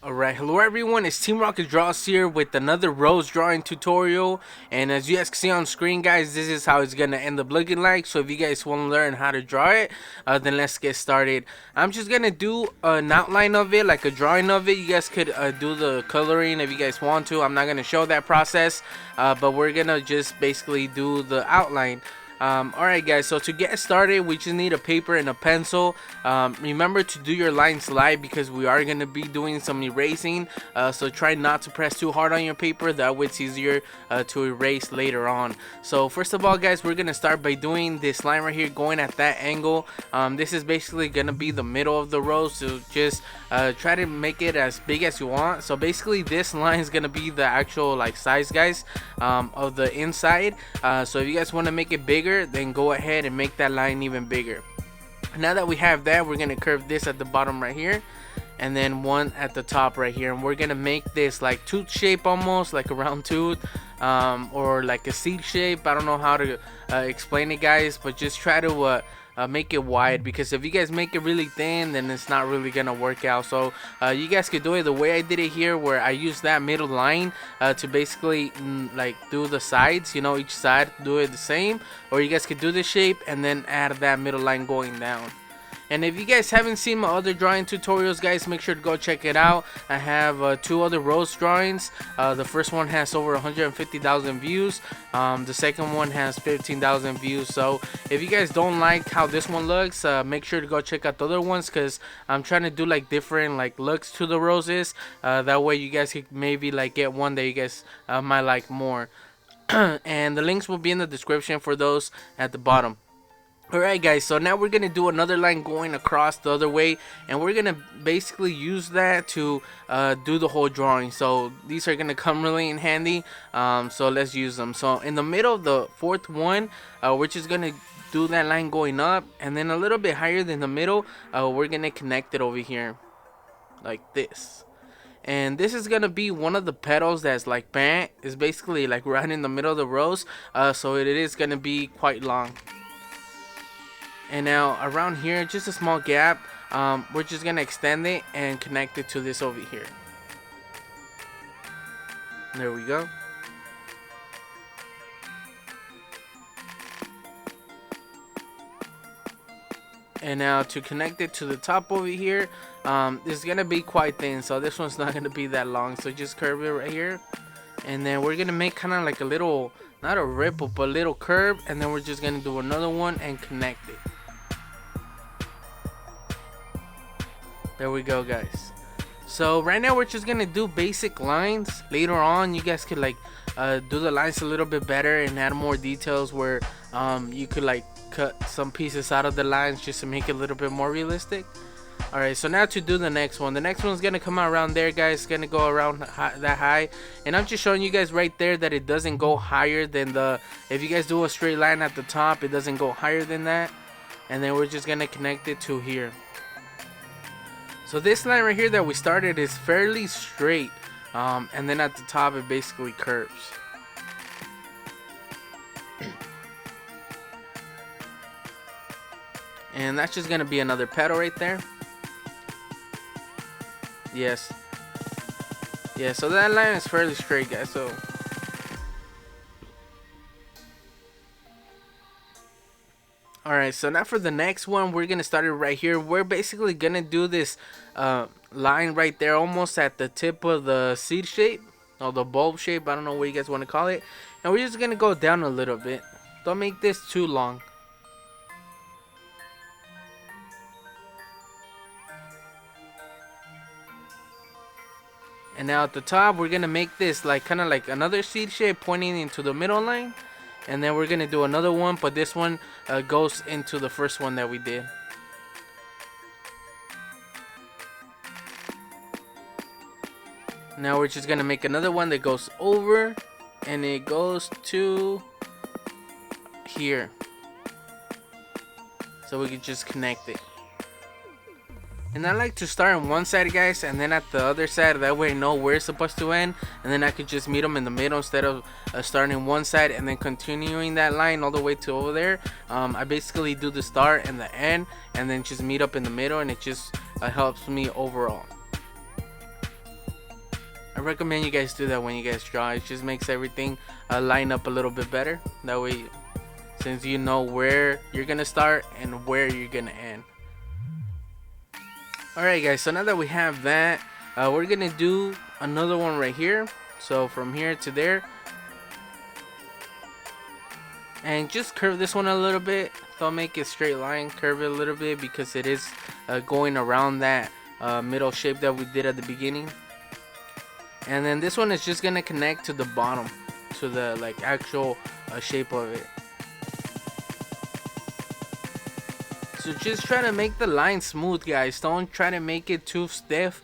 Alright, hello everyone, it's Team Rocket Draws here with another rose drawing tutorial. And as you guys can see on screen, guys, this is how it's gonna end up looking like. So if you guys want to learn how to draw it, then let's get started. I'm just gonna do an outline of it, like a drawing of it. You guys could do the coloring if you guys want to. I'm not gonna show that process, but we're gonna just basically do the outline. Alright guys, so to get started we just need a paper and a pencil. Remember to do your lines light because we are going to be doing some erasing, so try not to press too hard on your paper, that way it's easier to erase later on. So first of all guys, we're going to start by doing this line right here going at that angle. This is basically going to be the middle of the rose, so just try to make it as big as you want. So basically this line is going to be the actual like size, guys, of the inside. So if you guys want to make it bigger, then go ahead and make that line even bigger. Now that we have that, we're gonna curve this at the bottom right here, and then one at the top right here, and we're gonna make this like tooth shape, almost like a round tooth, or like a seed shape. I don't know how to explain it, guys, but just try to make it wide, because if you guys make it really thin, then it's not really gonna work out. So you guys could do it the way I did it here, where I use that middle line to basically like do the sides, you know, each side do it the same, or you guys could do this shape and then add that middle line going down. And if you guys haven't seen my other drawing tutorials, guys, make sure to go check it out. I have two other rose drawings. The first one has over 150,000 views. The second one has 15,000 views. So if you guys don't like how this one looks, make sure to go check out the other ones, because I'm trying to do like different like looks to the roses. That way you guys could maybe like get one that you guys might like more. And the links will be in the description for those at the bottom. Alright guys, so now we're gonna do another line going across the other way, and we're gonna basically use that to do the whole drawing. So these are gonna come really in handy, so let's use them. So in the middle of the fourth one, we're just gonna do that line going up, and then a little bit higher than the middle, we're gonna connect it over here like this. And this is gonna be one of the petals that's like bent, is basically like right in the middle of the rose, so it is gonna be quite long. And now around here, just a small gap, we're just gonna extend it and connect it to this over here. There we go. And now to connect it to the top over here, this is gonna be quite thin, so this one's not gonna be that long, so just curve it right here, and then we're gonna make kind of like a little, not a ripple, but a little curve, and then we're just gonna do another one and connect it. There we go, guys. So right now we're just gonna do basic lines. Later on you guys could like do the lines a little bit better and add more details, where you could like cut some pieces out of the lines just to make it a little bit more realistic. Alright, so now to do the next one. The next one's gonna come out around there, guys. It's gonna go around that high, and I'm just showing you guys right there that it doesn't go higher than the, if you guys do a straight line at the top, it doesn't go higher than that. And then we're just gonna connect it to here. So this line right here that we started is fairly straight, and then at the top it basically curves. And that's just gonna be another petal right there. Yes. Yeah, so that line is fairly straight, guys. So alright, so now for the next one, we're gonna start it right here. We're basically gonna do this line right there, almost at the tip of the seed shape, or the bulb shape, I don't know what you guys want to call it. And we're just gonna go down a little bit. Don't make this too long. And now at the top, we're gonna make this like kind of like another seed shape pointing into the middle line. And then we're gonna do another one, but this one goes into the first one that we did. Now we're just gonna make another one that goes over, and it goes to here, so we can just connect it. And I like to start on one side, guys, and then at the other side, that way I know where it's supposed to end, and then I could just meet them in the middle instead of starting one side and then continuing that line all the way to over there. I basically do the start and the end, and then just meet up in the middle, and it just helps me overall. recommend you guys do that when you guys draw. It just makes everything line up a little bit better. That way, since you know where you're gonna start and where you're gonna end. Alright guys, so now that we have that, we're gonna do another one right here. So from here to there, and just curve this one a little bit. Don't make it straight line, curve it a little bit, because it is going around that middle shape that we did at the beginning. And then this one is just gonna connect to the bottom, to the like actual shape of it. So just try to make the line smooth, guys. Don't try to make it too stiff,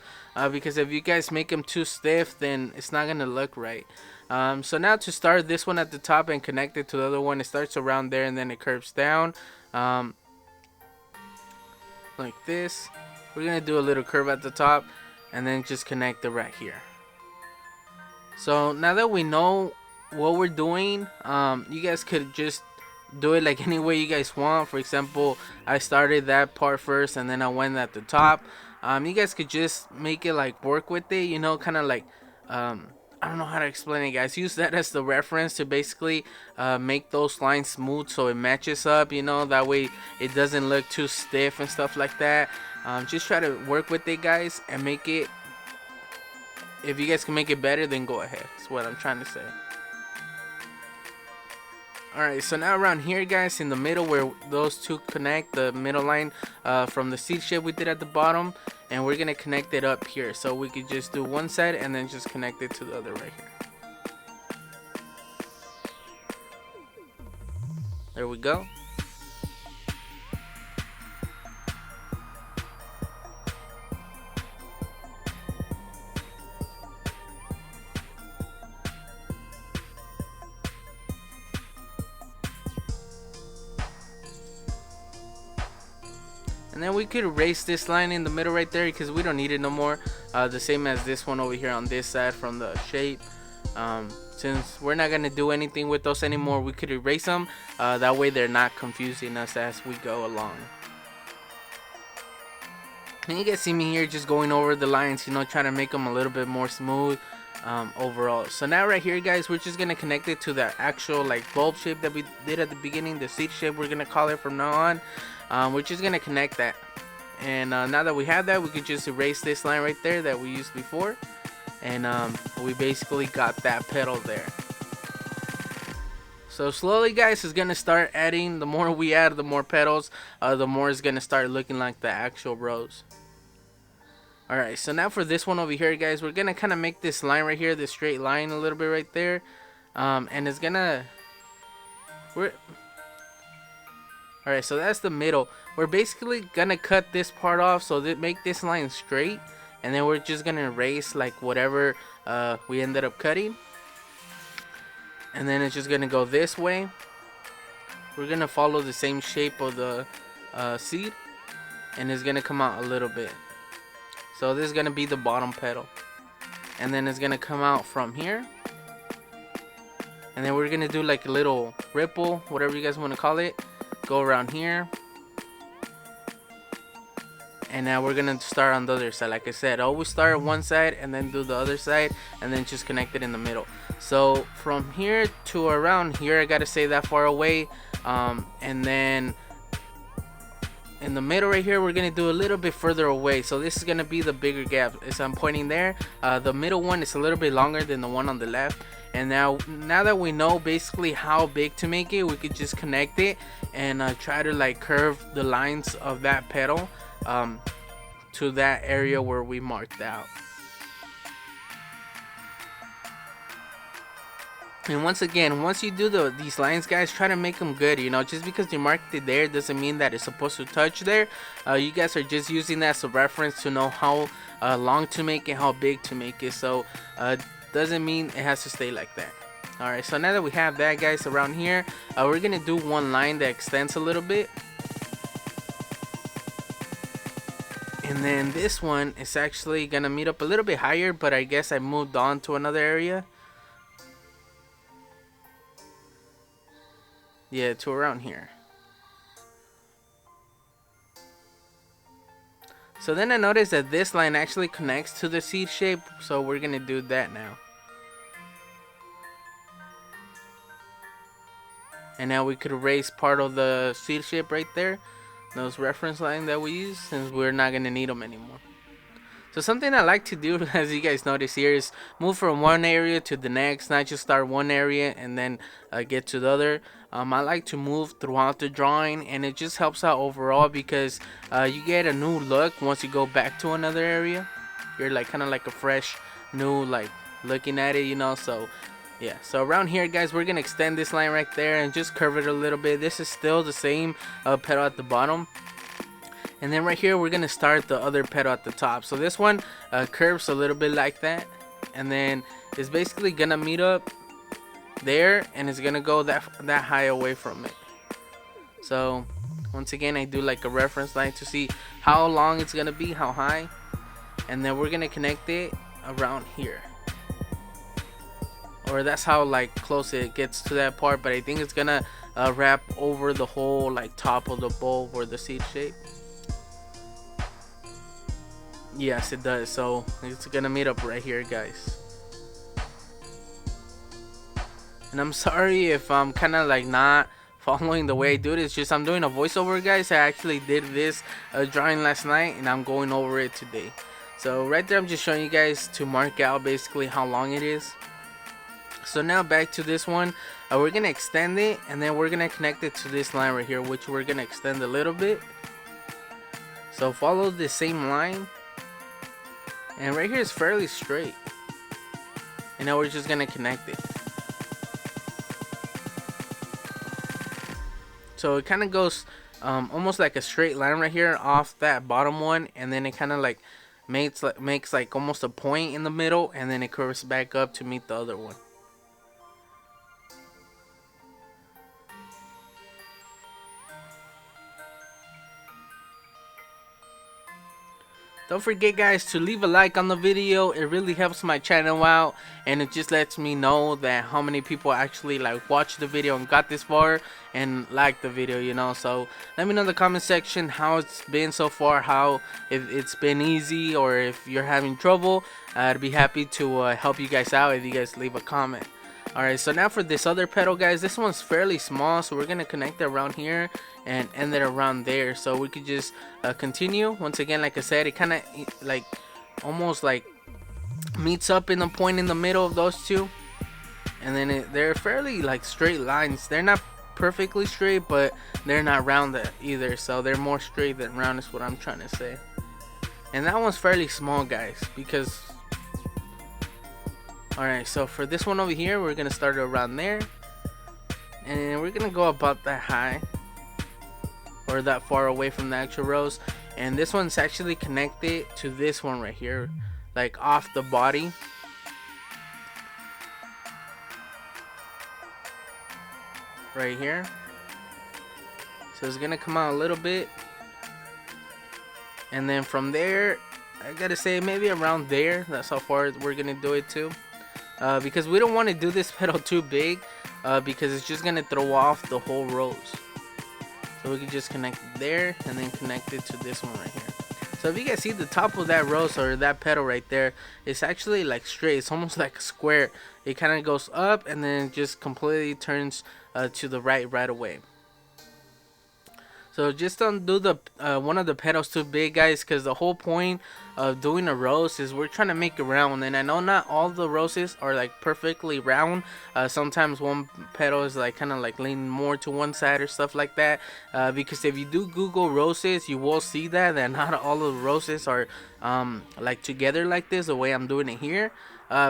because if you guys make them too stiff, then it's not gonna look right. So now to start this one at the top and connect it to the other one, it starts around there and then it curves down, like this. We're gonna do a little curve at the top and then just connect it right here. So now that we know what we're doing, you guys could just do it like any way you guys want. For example, I started that part first and then I went at the top. You guys could just make it like work with it, you know, kind of like I don't know how to explain it, guys. Use that as the reference to basically make those lines smooth so it matches up, you know, that way it doesn't look too stiff and stuff like that. Just try to work with it, guys, and make it, if you guys can make it better, then go ahead. That's what I'm trying to say. Alright, so now around here, guys, in the middle where those two connect, the middle line from the seed shape we did at the bottom, and we're gonna connect it up here. So we could just do one side and then just connect it to the other right here. There we go. And then we could erase this line in the middle right there because we don't need it no more. The same as this one over here on this side from the shape. Since we're not going to do anything with those anymore, we could erase them. That way they're not confusing us as we go along. And you guys see me here just going over the lines, you know, trying to make them a little bit more smooth overall. So now right here, guys, we're just going to connect it to the actual like bulb shape that we did at the beginning, the seed shape we're going to call it from now on. We're just going to connect that. And now that we have that, we could just erase this line right there that we used before. And we basically got that petal there. So slowly, guys, it's going to start adding. The more we add, the more petals, the more it's going to start looking like the actual rose. Alright, so now for this one over here, guys, we're going to kind of make this line right here, this straight line a little bit right there. And it's going to... Alright, so that's the middle. We're basically gonna cut this part off so that make this line straight, and then we're just gonna erase like whatever we ended up cutting, and then it's just gonna go this way. We're gonna follow the same shape of the seed, and it's gonna come out a little bit. So this is gonna be the bottom petal, and then it's gonna come out from here, and then we're gonna do like a little ripple, whatever you guys want to call it. Go around here, and now we're gonna start on the other side. Like I said, always start on one side and then do the other side, and then just connect it in the middle. So from here to around here, I gotta say that far away, and then in the middle right here, we're gonna do a little bit further away. So this is gonna be the bigger gap. As I'm pointing there, the middle one is a little bit longer than the one on the left. And now that we know basically how big to make it, we could just connect it and try to like curve the lines of that petal to that area where we marked out. And once again, once you do these lines, guys, try to make them good. You know, just because you marked it there doesn't mean that it's supposed to touch there. You guys are just using that as a reference to know how long to make it, how big to make it. So doesn't mean it has to stay like that. Alright, so now that we have that, guys, around here, we're gonna do one line that extends a little bit, and then this one is actually gonna meet up a little bit higher, but I guess I moved on to another area. Yeah, to around here. So then I noticed that this line actually connects to the seed shape, so we're gonna do that now. And now we could erase part of the seed shape right there, those reference lines that we use, since we're not gonna need them anymore. So something I like to do, as you guys notice here, is move from one area to the next, not just start one area and then get to the other. I like to move throughout the drawing, and it just helps out overall because you get a new look once you go back to another area. You're like kind of like a fresh, new like looking at it, you know. So yeah, so around here, guys, we're gonna extend this line right there and just curve it a little bit. This is still the same petal at the bottom. And then right here, we're gonna start the other petal at the top. So this one curves a little bit like that, and then it's basically gonna meet up there, and it's gonna go that high away from it. So once again, I do like a reference line to see how long it's gonna be, how high, and then we're gonna connect it around here. Or that's how like close it gets to that part, but I think it's gonna wrap over the whole like top of the bowl or the seed shape. Yes, it does. So it's gonna meet up right here, guys. And I'm sorry if I'm kind of like not following the way I do it. It's just I'm doing a voiceover, guys. I actually did this drawing last night, and I'm going over it today. So right there, I'm just showing you guys to mark out basically how long it is. So now back to this one, we're gonna extend it, and then we're gonna connect it to this line right here, which we're gonna extend a little bit. So follow the same line, and right here is fairly straight, and now we're just gonna connect it. So it kind of goes almost like a straight line right here off that bottom one, and then it kind of like makes like almost a point in the middle, and then it curves back up to meet the other one. Don't forget, guys, to leave a like on the video. It really helps my channel out, and it just lets me know that how many people actually like watched the video and got this far and liked the video, you know. So let me know in the comment section how it's been so far, how if it's been easy or if you're having trouble. I'd be happy to help you guys out if you guys leave a comment. Alright, so now for this other petal, guys, this one's fairly small, so we're gonna connect it around here and end it around there, so we could just continue. Once again, like I said, it kind of like almost like meets up in the point in the middle of those two, and then they're fairly like straight lines. They're not perfectly straight, but they're not round either, so they're more straight than round is what I'm trying to say. And that one's fairly small, guys, because alright, so for this one over here, we're gonna start around there, and we're gonna go about that high or that far away from the actual rose. And this one's actually connected to this one right here, like off the body. Right here. So it's gonna come out a little bit, and then from there, I gotta say maybe around there. That's how far we're gonna do it too. Because we don't want to do this petal too big, because it's just gonna throw off the whole rose. So we can just connect it there and then connect it to this one right here. So if you guys see the top of that rose or that petal right there, it's actually like straight. It's almost like a square. It kind of goes up and then just completely turns to the right away. So just don't do the one of the petals too big, guys, because the whole point of doing a rose is we're trying to make it round. And I know not all the roses are like perfectly round. Sometimes one petal is like kind of like leaning more to one side or stuff like that. Because if you do Google roses, you will see that not all of the roses are like together like this, the way I'm doing it here.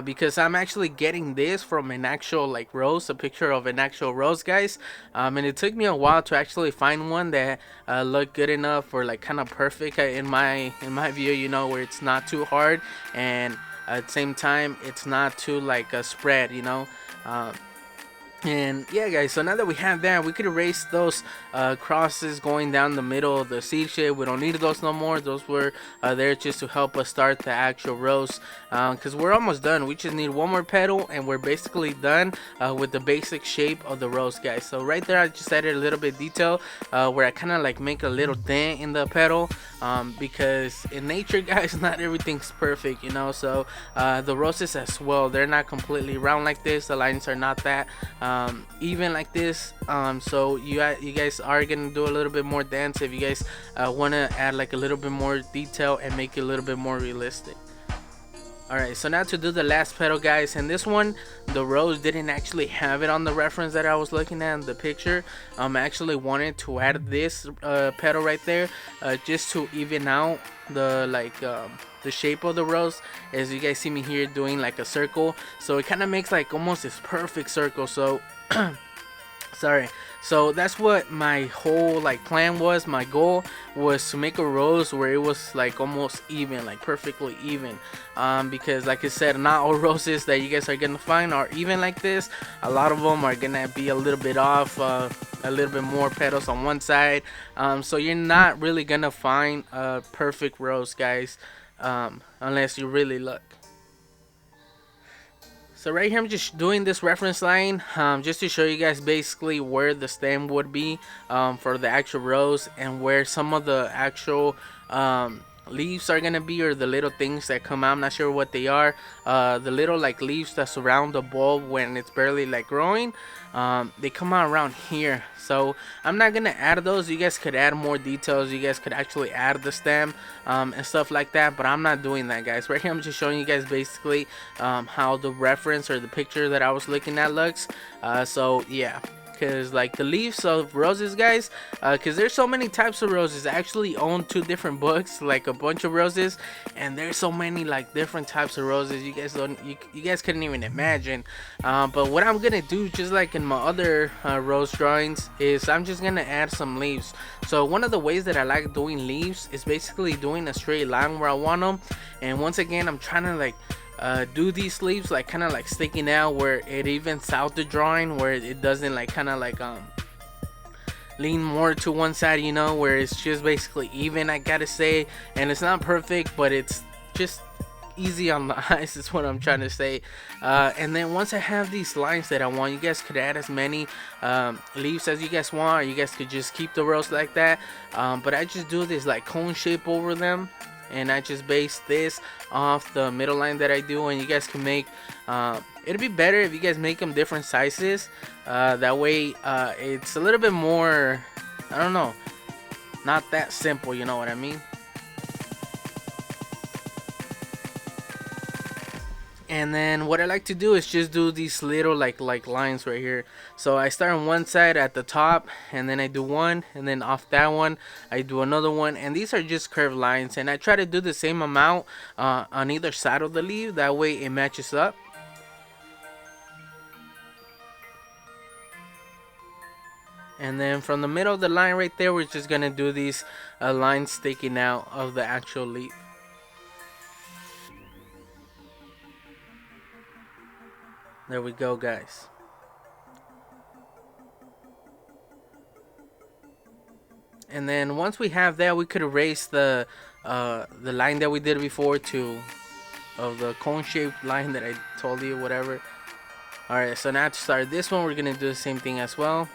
Because I'm actually getting this from an actual like rose, a picture of an actual rose, guys, and it took me a while to actually find one that looked good enough or like kind of perfect in my view, you know, where it's not too hard and at the same time it's not too like a spread, you know. And yeah, guys, so now that we have that, we could erase those crosses going down the middle of the seed shape. We don't need those no more. Those were there just to help us start the actual rose, because we're almost done. We just need one more petal and we're basically done with the basic shape of the rose, guys. So right there I just added a little bit of detail where I kind of like make a little dent in the petal, because in nature, guys, not everything's perfect, you know. So the roses as well, they're not completely round like this. The lines are not that even like this. So you guys are gonna do a little bit more dance if you guys want to add like a little bit more detail and make it a little bit more realistic. Alright, so now to do the last petal, guys, and this one the rose didn't actually have it on the reference that I was looking at in the picture. I actually wanted to add this petal right there just to even out the shape of the rose, as you guys see me here doing like a circle, so it kind of makes like almost this perfect circle. So sorry, so that's what my whole like plan was. My goal was to make a rose where it was like almost even, like perfectly even, because like I said, not all roses that you guys are gonna find are even like this. A lot of them are gonna be a little bit off, a little bit more petals on one side, so you're not really gonna find a perfect rose, guys, unless you really look. So right here I'm just doing this reference line just to show you guys basically where the stem would be for the actual rose, and where some of the actual leaves are gonna be, or the little things that come out. I'm not sure what they are. The little like leaves that surround the bulb when it's barely like growing, they come out around here. So I'm not gonna add those. You guys could add more details. You guys could actually add the stem and stuff like that, but I'm not doing that, guys. Right here I'm just showing you guys basically how the reference or the picture that I was looking at looks. So yeah, because like the leaves of roses, guys, because there's so many types of roses. I actually own 2 different books, like a bunch of roses, and there's so many like different types of roses you guys don't, you guys couldn't even imagine. But what I'm gonna do, just like in my other rose drawings, is I'm just gonna add some leaves. So one of the ways that I like doing leaves is basically doing a straight line where I want them, and once again I'm trying to like do these leaves like kind of like sticking out where it evens out the drawing, where it doesn't like kind of like lean more to one side, you know, where it's just basically even, I gotta say. And it's not perfect, but it's just easy on the eyes is what I'm trying to say. And then once I have these lines that I want, you guys could add as many leaves as you guys want, or you guys could just keep the rose like that. But I just do this like cone shape over them, and I just base this off the middle line that I do. And you guys can make it'd be better if you guys make them different sizes, that way it's a little bit more, I don't know, not that simple, you know what I mean. And then what I like to do is just do these little like lines right here. So I start on one side at the top, and then I do one, and then off that one I do another one, and these are just curved lines. And I try to do the same amount on either side of the leaf, that way it matches up. And then from the middle of the line right there, we're just gonna do these lines sticking out of the actual leaf. There we go, guys. And then once we have that, we could erase the line that we did before of the cone shaped line that I told you, whatever. Alright, so now to start this one, we're gonna do the same thing as well.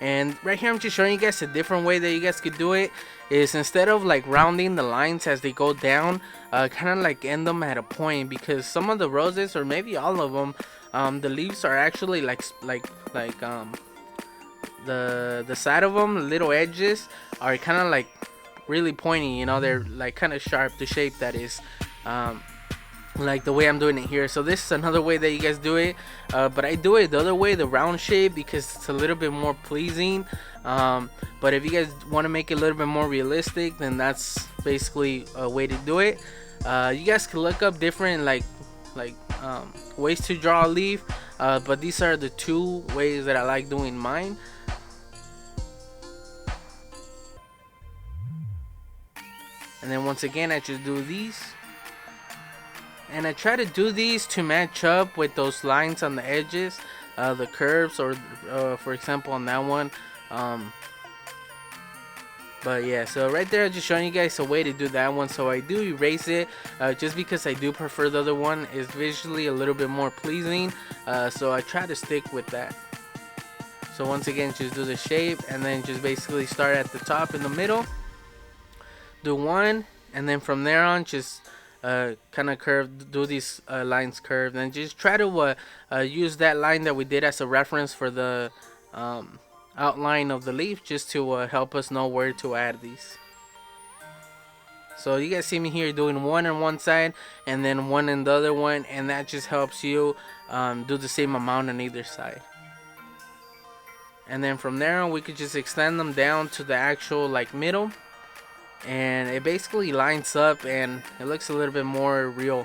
And right here I'm just showing you guys a different way that you guys could do it, is instead of like rounding the lines as they go down, kind of like end them at a point, because some of the roses, or maybe all of them, the leaves are actually the side of them, the little edges are kind of like really pointy, you know, they're like kind of sharp, the shape that is, like the way I'm doing it here. So this is another way that you guys do it, but I do it the other way, the round shape, because it's a little bit more pleasing. But if you guys want to make it a little bit more realistic, then that's basically a way to do it. You guys can look up different ways to draw a leaf, but these are the 2 ways that I like doing mine. And then once again I just do these, and I try to do these to match up with those lines on the edges, the curves, or for example on that one. um, but yeah, so right there, I'm just showing you guys a way to do that one. So I do erase it, just because I do prefer the other one. Is visually a little bit more pleasing, so I try to stick with that. So once again, just do the shape, and then just basically start at the top in the middle, do one, and then from there on just kind of curve, do these lines curved, and just try to use that line that we did as a reference for the um, outline of the leaf, just to help us know where to add these. So you guys see me here doing one on one side and then one in the other one, and that just helps you do the same amount on either side. And then from there on, we could just extend them down to the actual like middle, and it basically lines up and it looks a little bit more real,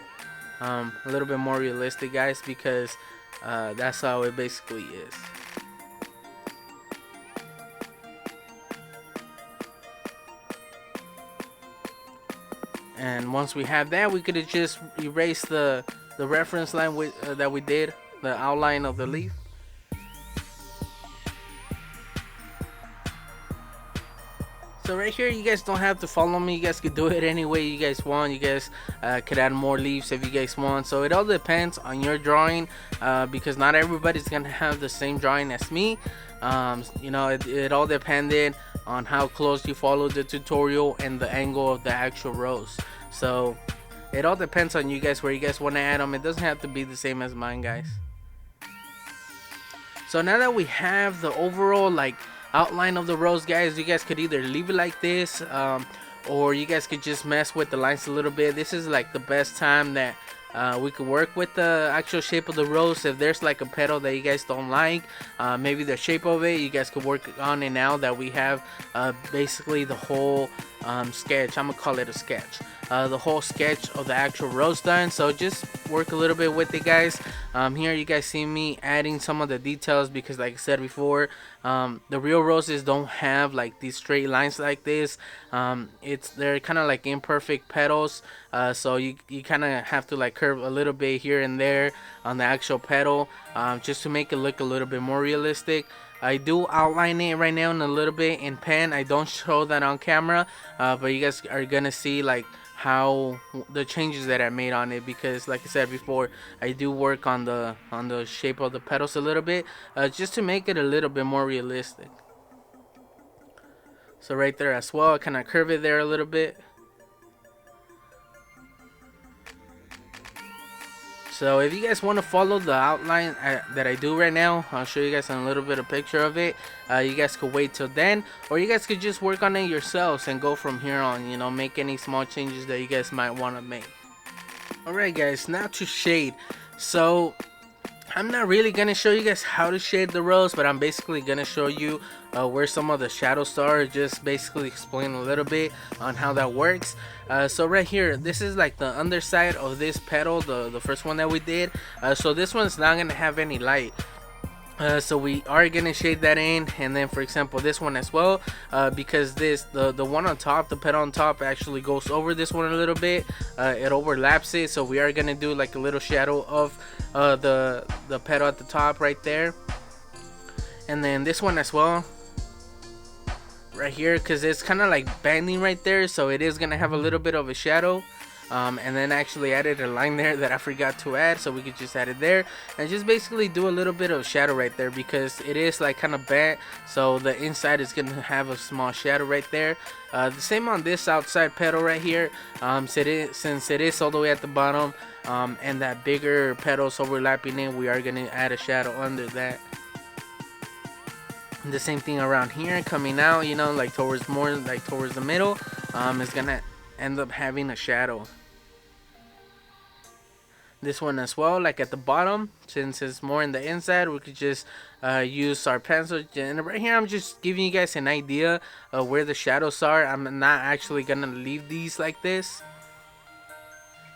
a little bit more realistic, guys, because that's how it basically is. And once we have that, we could just erase the reference line that we did, the outline of the leaf. So right here, you guys don't have to follow me. You guys could do it any way you guys want. You guys could add more leaves if you guys want. So it all depends on your drawing, because not everybody's gonna have the same drawing as me. It all depended on how close you follow the tutorial and the angle of the actual rose. So it all depends on you guys where you guys want to add them. It doesn't have to be the same as mine, guys. So now that we have the overall like outline of the rose, guys, you guys could either leave it like this, or you guys could just mess with the lines a little bit. This is like the best time that we could work with the actual shape of the rose. If there's like a petal that you guys don't like, maybe the shape of it, you guys could work on it now that we have basically the whole sketch. I'm gonna call it a sketch. The whole sketch of the actual rose done. So just work a little bit with it, guys. Here you guys see me adding some of the details, because like I said before, the real roses don't have like these straight lines like this. They're kind of like imperfect petals, so you kind of have to like curve a little bit here and there on the actual petal, just to make it look a little bit more realistic. I do outline it right now in a little bit in pen. I don't show that on camera, but you guys are gonna see like how the changes that I made on it, because like I said before, I do work on the shape of the petals a little bit, just to make it a little bit more realistic. So right there as well, I kind of curve it there a little bit. So if you guys want to follow the outline that I do right now, I'll show you guys a little bit of picture of it. You guys could wait till then, or you guys could just work on it yourselves and go from here on, make any small changes that you guys might want to make. Alright guys, now to shade. So I'm not really gonna show you guys how to shade the rose, but I'm basically gonna show you where some of the shadows are, just basically explain a little bit on how that works. So right here, this is like the underside of this petal, the first one that we did. So this one's not gonna have any light. So we are gonna shade that in, and then for example this one as well, because the one on top, the petal on top, actually goes over this one a little bit. It overlaps it, so we are gonna do like a little shadow of the petal at the top right there, and then this one as well right here, because it's kind of like bending right there, so it is gonna have a little bit of a shadow. And then actually added a line there that I forgot to add, so we could just add it there and just basically do a little bit of shadow right there, because it is like kind of bent, so the inside is gonna have a small shadow right there. The same on this outside petal right here, since it is all the way at the bottom, and that bigger petals overlapping it, we are gonna add a shadow under that. And the same thing around here coming out, like towards the middle, is gonna end up having a shadow. This one as well, like at the bottom, since it's more in the inside, we could just use our pencil. And right here I'm just giving you guys an idea of where the shadows are. I'm not actually gonna leave these like this.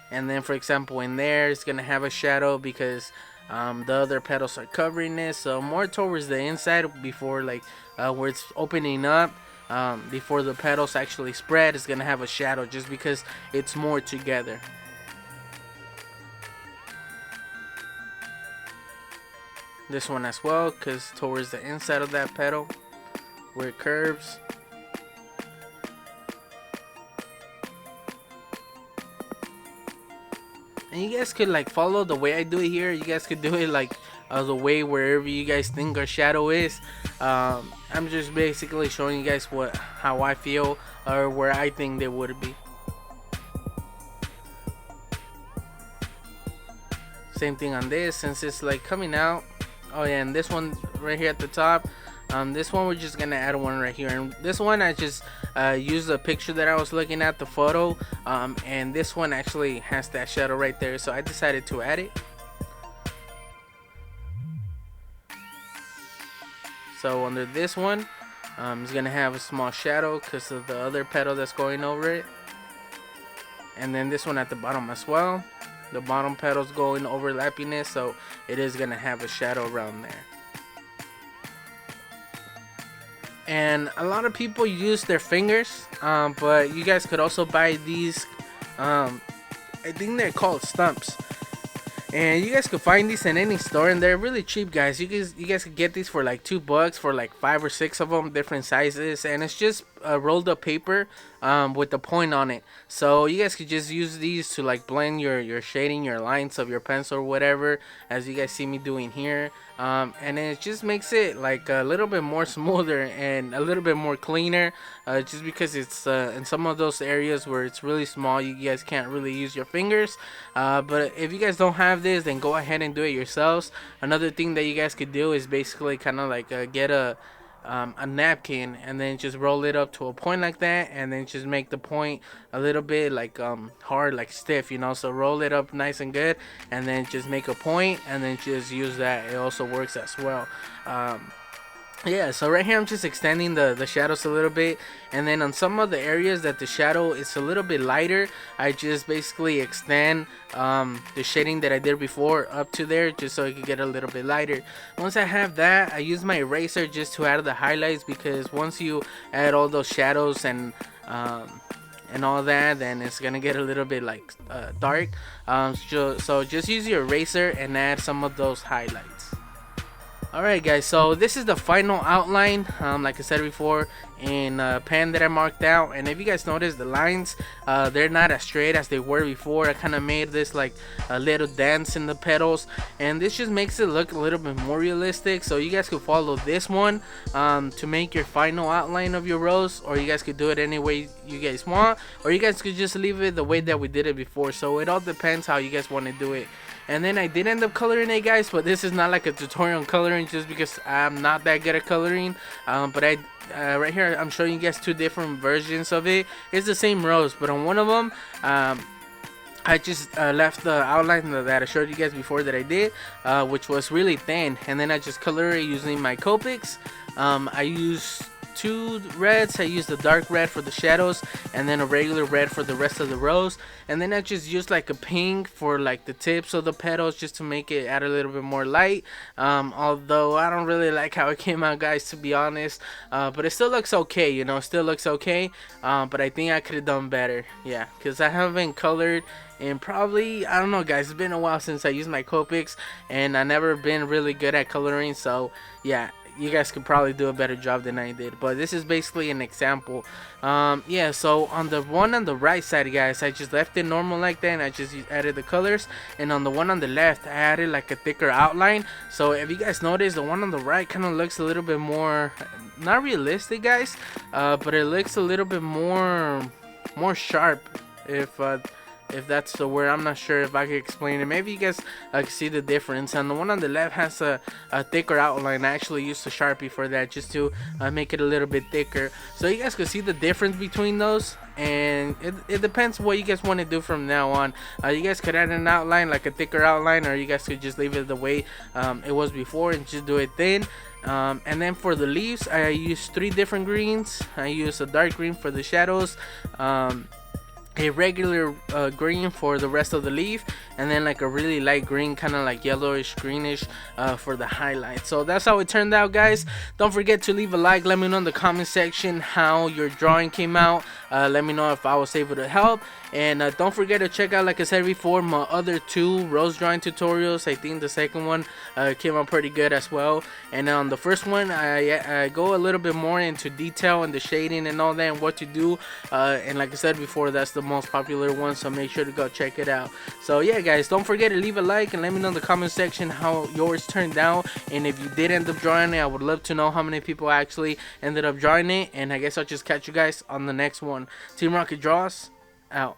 And then for example in there, it's gonna have a shadow because the other petals are covering it, so more towards the inside, before like where it's opening up, before the petals actually spread, is gonna have a shadow just because it's more together. this one as well, because towards the inside of that petal where it curves. And you guys could like follow the way I do it here. You guys could do it like the way wherever you guys think our shadow is. I'm just basically showing you guys how I feel or where I think they would be. Same thing on this, since it's like coming out. Oh yeah, and this one right here at the top. This one we're just gonna add one right here, and this one I just used the picture that I was looking at, the photo, and this one actually has that shadow right there, so I decided to add it. So under this one, it's gonna have a small shadow because of the other petal that's going over it, and then this one at the bottom as well. The bottom petal's going overlapping it, so it is gonna have a shadow around there. And a lot of people use their fingers, but you guys could also buy these. I think they're called stumps, and you guys could find these in any store, and they're really cheap, guys. You guys could get these for like $2 for like 5 or 6 of them, different sizes, and it's just rolled up paper with the point on it. So you guys could just use these to like blend your shading, your lines of your pencil or whatever, as you guys see me doing here. And it just makes it like a little bit more smoother and a little bit more cleaner, just because it's in some of those areas where it's really small, you guys can't really use your fingers. But if you guys don't have this, then go ahead and do it yourselves. Another thing that you guys could do is basically kind of like get a napkin and then just roll it up to a point like that, and then just make the point a little bit like hard, like stiff, you know. So roll it up nice and good, and then just make a point, and then just use that. It also works as well. Yeah, so right here I'm just extending the shadows a little bit, and then on some of the areas that the shadow is a little bit lighter, I just basically extend the shading that I did before up to there, just so it can get a little bit lighter. Once I have that, I use my eraser just to add the highlights, because once you add all those shadows and all that, then it's gonna get a little bit like dark. So just use your eraser and add some of those highlights. Alright guys, so this is the final outline, like I said before, in a pen that I marked out. And if you guys notice, the lines, they're not as straight as they were before. I kind of made this like a little dance in the petals, and this just makes it look a little bit more realistic. So you guys could follow this one to make your final outline of your rose, or you guys could do it any way you guys want, or you guys could just leave it the way that we did it before. So it all depends how you guys want to do it. And then I did end up coloring it, guys, but this is not like a tutorial on coloring, just because I'm not that good at coloring. But right here I'm showing you guys two different versions of it. It's the same rose, but on one of them I just left the outline that I showed you guys before that I did, which was really thin, and then I just color it using my Copics. I used 2 reds. I used the dark red for the shadows, and then a regular red for the rest of the rose. And then I just used like a pink for like the tips of the petals, just to make it add a little bit more light. Although I don't really like how it came out, guys, to be honest. But it still looks okay, you know, still looks okay. But I think I could have done better, yeah, because I haven't colored in probably, I don't know, guys, it's been a while since I used my Copics, and I never been really good at coloring. So yeah, you guys could probably do a better job than I did, but this is basically an example. Yeah, so on the one on the right side, guys, I just left it normal like that, and I just added the colors. And on the one on the left, I added like a thicker outline. So if you guys notice, the one on the right kind of looks a little bit more, not realistic, guys, but it looks a little bit more sharp, if that's the word. I'm not sure if I can explain it. Maybe you guys can see the difference. And the one on the left has a thicker outline. I actually used a Sharpie for that, just to make it a little bit thicker, so you guys can see the difference between those. And it depends what you guys want to do from now on. You guys could add an outline, like a thicker outline, or you guys could just leave it the way it was before and just do it thin. And then for the leaves, I used 3 different greens. I used a dark green for the shadows, a regular green for the rest of the leaf, and then like a really light green, kind of like yellowish greenish, for the highlight. So that's how it turned out, guys. Don't forget to leave a like. Let me know in the comment section how your drawing came out. Let me know if I was able to help. And don't forget to check out, like I said before, my other 2 rose drawing tutorials. I think the second one came out pretty good as well. And on the first one, I go a little bit more into detail and the shading and all that and what to do. And like I said before, that's the most popular one, so make sure to go check it out. So yeah, guys, don't forget to leave a like and let me know in the comment section how yours turned out. And if you did end up drawing it, I would love to know how many people actually ended up drawing it. And I guess I'll just catch you guys on the next one. Team Rocket Draws out.